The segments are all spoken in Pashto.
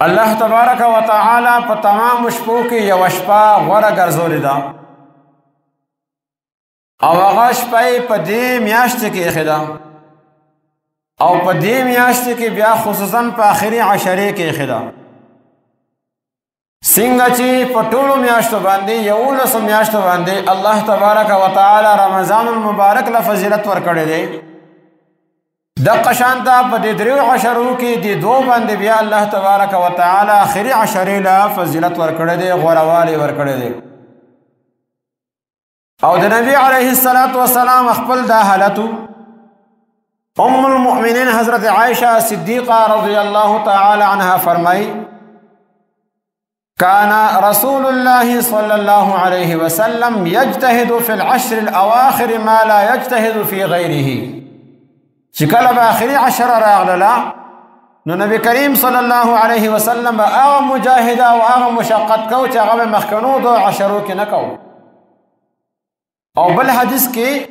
الله تبارک و تعالی په تمام شپو کې یو شپه غوره ګرځولې ده او هغه شپه په دې میاشت کې ایښې ده او په دې میاشت کې بیا خصوصا په آخري عشرې کې ایښې ده څنګه چې په ټولو میاشتو باندې 11 میاشتو باندې الله تبارک و تعالی رمضان المبارک له فضیلت ورکړی دی دغه شانته په دې دریو عشرو کې د دوه باندې بیا الله تبارک و تعالی آخري عشرې له فضیلت ورکړی دی غوروالي ورکړی دی او د نبی علیه الصلاۃ والسلام خپل دا حالت ام المؤمنین حضرت عائشہ صدیقہ رضی الله تعالی عنها فرمای كان رسول الله صلى الله عليه وسلم يجتهد في العشر الأواخر ما لا يجتهد في غيره شكل بآخر عشر راغللا نو نبي كريم صلى الله عليه وسلم آغا مجاهدا وآغا مشاقت كو چاغا مخکنو دو عشرو کی نکو او بالحديث کی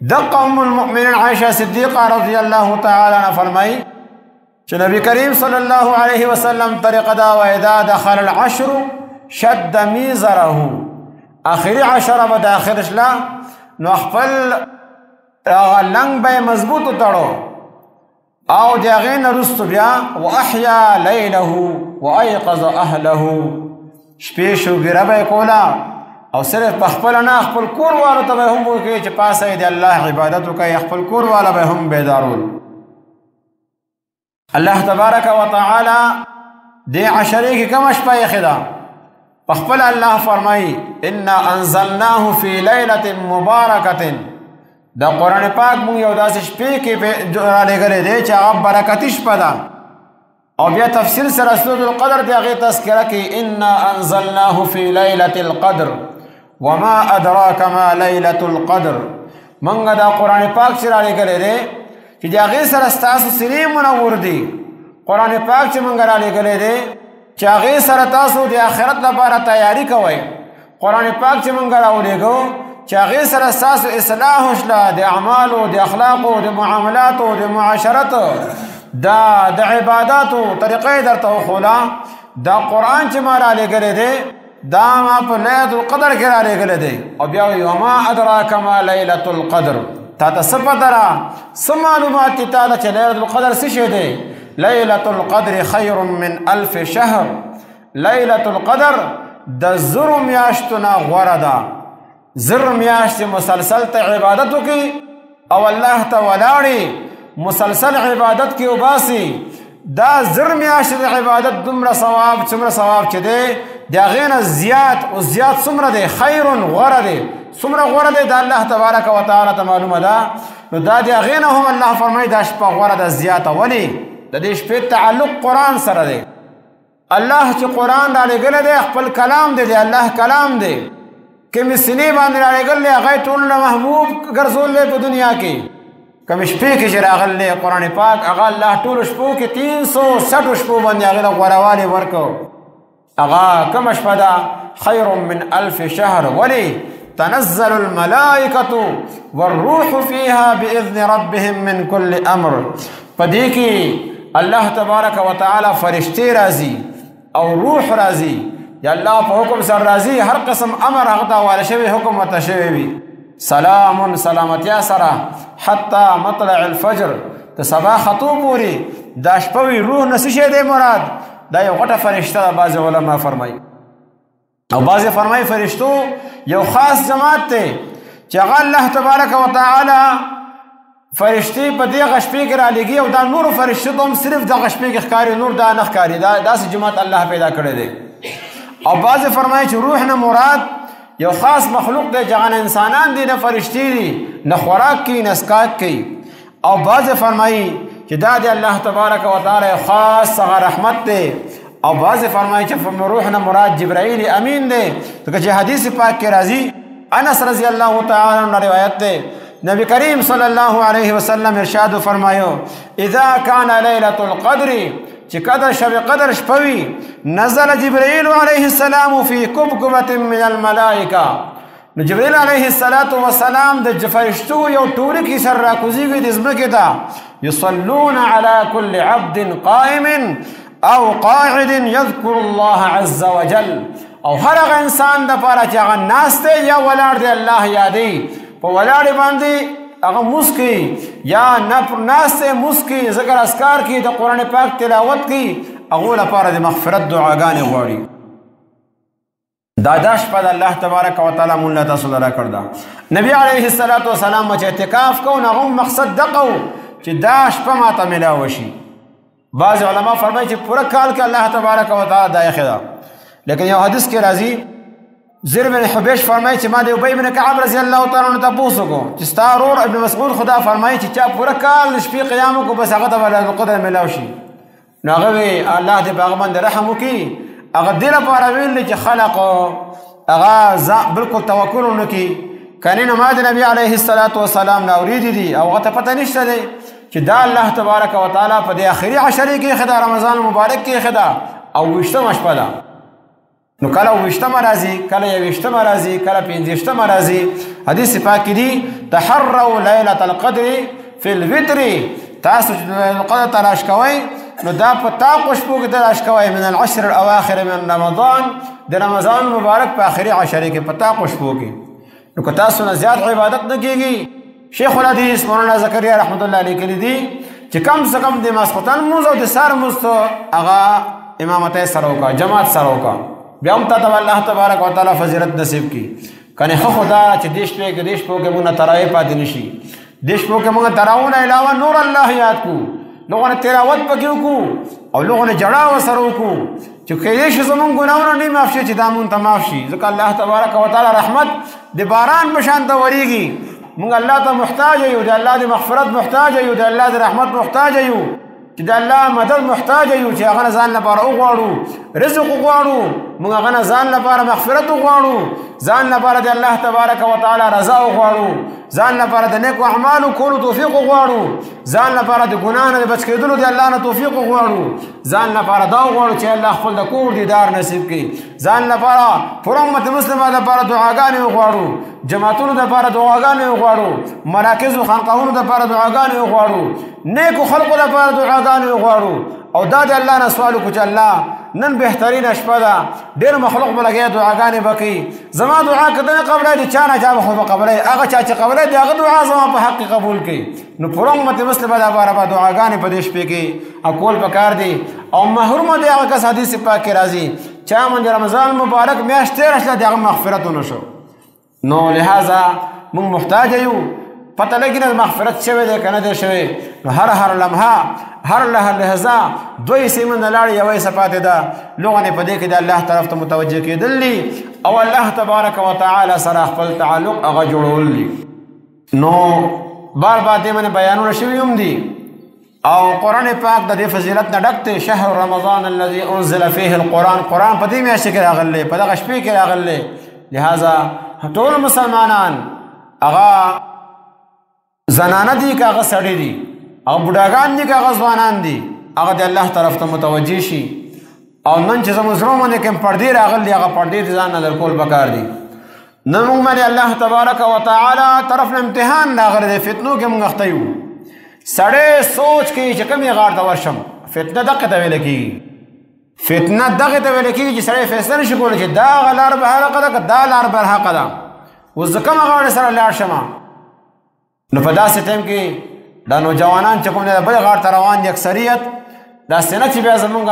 دق ام المؤمنين عائشة صديقة رضي الله تعالى عنها فرمائی چې نبی کریم صلی الله علیه وسلم طریقه دا واذا دخل العشر شد میزره اخری عشره به داخل شلا نو خپل لنګ به مضبوط تړو او دغه نرست بیا واحیا لیله وايقظ اهله شپې شو ګربه کولا او صرف خپل نه خپل کور والو ته هم وکړي چې پاسه دی الله عبادت کوي خپل کور والا به هم بیدارول الله تبارک و تعالی دې عشرې کې کوم شپه یې خدا خپل الله فرمایي ان انزلناه فی لیلۃ مبارکۃ دا قران پاک مونږ یو داسې شپې کې را لګلې دی چې هغه برکتي شپه ده او بیا تفسیر سره سورۃ القدر دی هغه تذکرہ کې ان انزلناه فی لیلۃ القدر وما ادراک ما لیلۃ القدر مونږ دا قران پاک سره لګلې دی چې د هغې سره ستاسو سینې منور دي قرآن پاک چې موږ رالیږلی دی چې هغې سره تاسو د آخرت لپاره تیاري کوئ قرآن پاک چې موږ راولیږو چې هغې سره ستاسو اصلاح وشله د اعمالو د اخلاقو د معاملاتو د معاشرت د عباداتو طریقې درته وښوله دا قرآن چې ما رالیږلی دی دا ما په لیلة القدر کې رالیږلی دی او بیا وما ادراک ما لیلة القدر تا ته څه پته را څه معلومات دي تا ته چې لیلة القدر څه شی دی لیلة القدر خیر من الف شهر لیلة القدر د زرو میاشتو نه غوره ده زر میاشتې مسلسل ته عبادت وکړي او الله ته ولاړې مسلسل عبادت کې وباسي دا زر میاشتې د عبادت دومره ثواب څومره ثواب چې دی د هغې نه زیات او زیات څومره دی خیر غوره دی څومره غوره دی د الله تبارک و تعالی ته معلومه ده نو دا د هغې نه هم الله فرمایي دا شپه غوره ده زیاته ولې د دې شپې تعلق قرآن سره دی الله چې قرآن رالیږلی دی خپل کلام دی د الله کلام دی کومې سینې باندې رالیږلی دی هغه یې ټولو نه محبوب ګرځولی په دنیا کې کومې شپې کې چې راغلی قرآن پاک هغه الله ټولو شپو کې 360 شپو باندې هغې له غوروالي ورکړو هغه کومه شپه ده خیر من الف شهر ولې تنزل الملائکة والروح فيها بإذن ربهم من كل أمر پدې کې الله تبارک و تعالی فرشتي راځي او روح راځي یا الله په حکم سره راځي هر قسم امر هغه ته واله شوی حکم ورته شوی وي سلام سلامتیا سره حتی مطلع الفجر ته سبا خطو پورې دا شپه وي روح نه څه شی دی مراد دا یو غټه فرشته ده بعضې علما فرمایي او بعضې فرمایي فرشتو یو خاص جماعت دی چې هغه الله تبارک و تعالی فرشتې په دغه شپې کې رالیږي او دا نورو فرشتو ته هم صرف دغه شپې کې ښکاري نور دا نه ښکاري داسې جماعت الله پیدا کړی دی او بعضې فرمایي چې روح نه مراد یو خاص مخلوق دی چې هغه نه انسانان دي نه فرشتې دي نه خوراک کوي نه څښاک کوي او بعضې فرمایي چې دا د الله تبارک و تعالی خاص هغه رحمت دی او بعضې فرمایي چې روح نه مراد جبرائیل امین دی ځکه چې حدیث پاک کې راځي انس رضی الله تعالی عنہ روایت دی نبی کریم صلی الله علیه وسلم ارشاد فرمایو اذا کان لیلة القدر چې قدر شب قدر شپوي نزل جبرائیل علیه السلام فی کبکبة من الملائکه نو جبرائیل علیه السلام د فرشتو یو ټولي کې سر راکوزیږي د ځمکې ته یصلون علی کل عبد قائم او قاعد يذكر الله عز وجل او هر هغه انسان د پاره چې هغه ناست دی یا ولاړ دی الله یادی په ولاړ باندې هغه مسکی یا ناست مسکی ذکر اذکار کی د قران پاک تلاوت کی هغه لپاره د مغفرت دعاګانې غواړي دا داش په الله تبارک وتعالى مونږ تاسو لرا کړدا نبی علیه الصلاۃ والسلام چې اعتکاف کو نه مقصد دغه چې داش په ماته ملاوي شي بعض علما فرمایي چې پوره کال کې الله تبارک وتعالى دایخه دا لیکن یو حدیث کې راځي زر بن حبیش فرمایي چې ما د ابی بن کعب رضی الله تعالی عنہ تاسو کو چې ستارور ابن مسعود خدا فرمایي چې چا پوره کال شپې قیام کو بس هغه د ولادت قدر ملاوي شي نو هغه الله دې باغ باندې رحم وکي هغه دې لپاره ویل چې خلق هغه بالکل توکل ونکي کنه ما د نبی علیه الصلاۃ والسلام نو ورېدي دي او هغه ته پته نشته دی چې دا الله تبارک وتعالى په دې اخري عشره کې خدا رمضان مبارک کې خدا او وشته مشپه ده نو کله وشته مرضی کله یوشته مرضی کله پنځشته مرضی حدیث پاک دی تحروا ليله القدر في الوتر تاسو القدر تلاش کوي نو دا په تاقو شپو کې تلاش کوي من العشر الاواخر من رمضان د رمضان مبارک په اخري عشره کې په تاقو شپو کې نو که تاسو نه زیات عبادت نه کیږي شیخ الحدیث مولانا زکریا رحمت الله علیه کلی دی چې کم سے کم د ماسختن موز او د سار موز ته هغه امامت سره وکړه جماعت سره وکړه بیا هم ته الله تبارک وتعالى فضیلت نصیب کی کنه خدا چې دیش په دیش په کې مونږ تراوی پاتې نشي دیش په کې مونږ تراونه علاوه نور الله یاد کو لوګونه تلاوت پکې کو او لوګونه جړا وسره کو چې کله شي زمون ګناونه نه معاف شي چې دا مون ته معاف شي ځکه الله تبارک وتعالى رحمت د باران بشان ته وریږي مونږ الله ته محتاج یو د الله د مغفرت محتاج یو د الله د رحمت محتاج یو چې د الله مدد محتاج یو چې هغه ځان لپاره وغواړو رزق وغواړو موږ هغه ځان لپاره مغفرت وغواړو ځان لپاره د الله تبارک وتعالى رضا وغواړو ځان لپاره د نیک اعمال کولو توفیق وغواړو ځان لپاره د ګناه نه بچ کېدلو د الله نه توفیق وغواړو ځان لپاره دا وغواړو چې الله خپل د کور دیدار نصیب کړي ځان لپاره پر امت مسلمه لپاره دعاګانې وغواړو جماعتونو لپاره دعاګانې وغواړو مراکز او خانقاهونو لپاره دعاګانې وغواړو نیکو خلقو لپاره دعاګانې وغواړو او دا د الله نه سوال وکړو چې الله نن بهترین شپه ده ډېر مخلوق به لګیا دعاګانې وکړي زما دعا کده نه قبلای دي چا نه چا به خو به قبلای هغه چا چې قبلای دي هغه دعا زما په حق قبول کړي نو پر امت مسلمه لپاره به دعاګانې په دې شپې کې اقول پکار دي او محروم دي هغه کس حدیث پاک کې راځي چا من رمضان مبارک میاشت تیر شله دغه مغفرت ونشو نو لہذا موږ محتاج یو پتہ لګینه مغفرت شوه ده کنه ده شوه نو هر لمحه هر لحظه دوی سیمن لاړ یوې صفات ده لغونه په دې کې د الله طرف ته متوجه کېدل او الله تبارک وتعالى سره خپل تعلق هغه جوړول نو بار دې من بیانونه شوی هم دي او قران پاک د دې فضیلت نه ډک ته شهر رمضان الذي انزل فيه القران قران په دې میاشت کې راغلی په دغه شپې کې راغلی لہذا ټول مسلمانان هغه زنانه دي که هغه سړي دي او بډاګان دي که هغه ځوانان دي هغه د الله طرف ته متوجه شي او نن چې زموږ زړه باندې کوم پردې راغلي هغه پردې د ځان نه درکول پکار دي نن موږ باندې الله تبارک وتعالى طرف نه امتحان راغلی دی فتنو کې موږ اخته یو سړی سوچ کوي چې کومې غار ته ورشم فتنه دغه ته ویل کېږي فتنه دغه ته ویل کېږي چې سړی فیصله نشي کولی چې دا لار به حقه ده که دا لار به حقه ده اوس زه کومه غاړې سره لاړ شمه نو په داسې ټایم کې دا نوجوانان چې کوم دی د بلې غاړې ته روان دي اکثریت داسې نه چې بیا زمونږ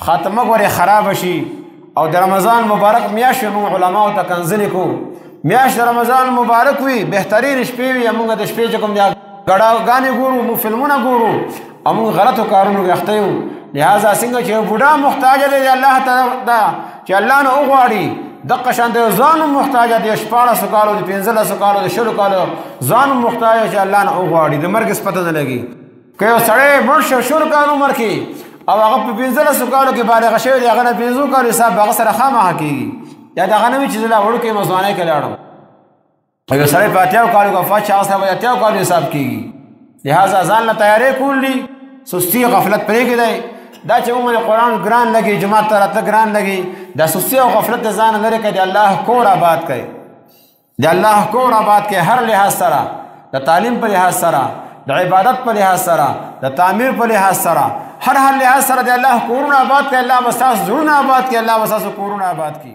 خاتمه ګورې خرابه شي او د رمضان مبارک میاشت موږ علماو ته کنځلې کوو میاشت د رمضان مبارک وي بهترین شپې وي موږ د شپې چې کوم دی ګډاګانې ګورو موږ فلمونه ګورو او موږ غلطو کارونو کې اخته یو لہذا څنګه چې بوډا محتاج دی الله ته چې الله نه وغواړي دغه شان د ځان محتاج دی 14 کالو د 15 کالو د 10 کالو ځان محتاج چې الله نه وغواړي د مرګ پته نه لګي که یو سړی مړ شو 10 کالو عمر کې او هغه په 15 کالو کې بالغ شوی دی هغه نه 15 کالو حساب هغه سره خامخا کېږي یا دغه نه وي چې لا وړو کې مزوانه کې لاړم یو سړی په 80 کالو کې وفات شي هغه سره 80 کالو حساب کېږي لہذا ځان له تیارې کول دي سستی غفلت پرېږدي دی دا چې موږ قرآن ګران لګي جماعت ته راته ګران لګي دا سستی او غفلت د ځان لرې کړي د الله کور آباد کړي د الله کور آباد کړي هر لحاظ سره د تعلیم په لحاظ سره د عبادت په لحاظ سره د تعمیر په لحاظ سره هر لحاظ سره د الله کورونه آباد کړي الله وساس زړونه آباد کړي الله وساس کورونه آباد کړي